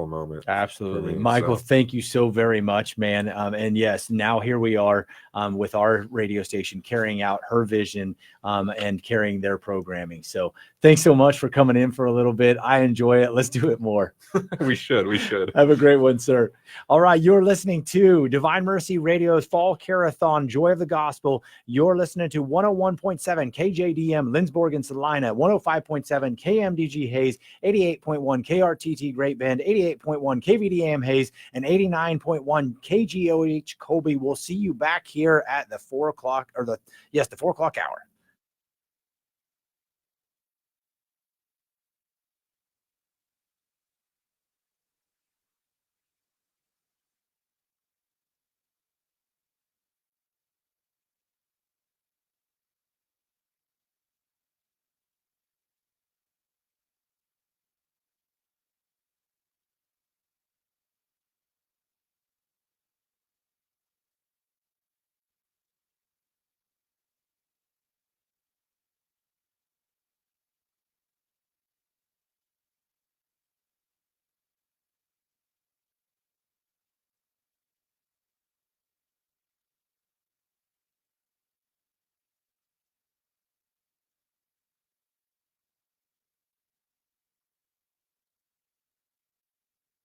moment. Absolutely. Me, Michael, thank you so very much, man. And yes, now here we are with our radio station carrying out her vision and carrying their programming. So thanks so much for coming in for a little bit. I enjoy it. Let's do it more. We should. Have a great one, sir. All right. You're listening to Divine Mercy Radio's Fall Care-a-thon, Joy of the Gospel. You're listening to 101.7 KJDM, Lindsborg and Salina, 105.7 KMDG Hayes, 88.1 KRTT Great Bend, 88.1 KVDM Hayes, and 89.1 KGOH Colby. We'll see you back here at the 4 o'clock hour.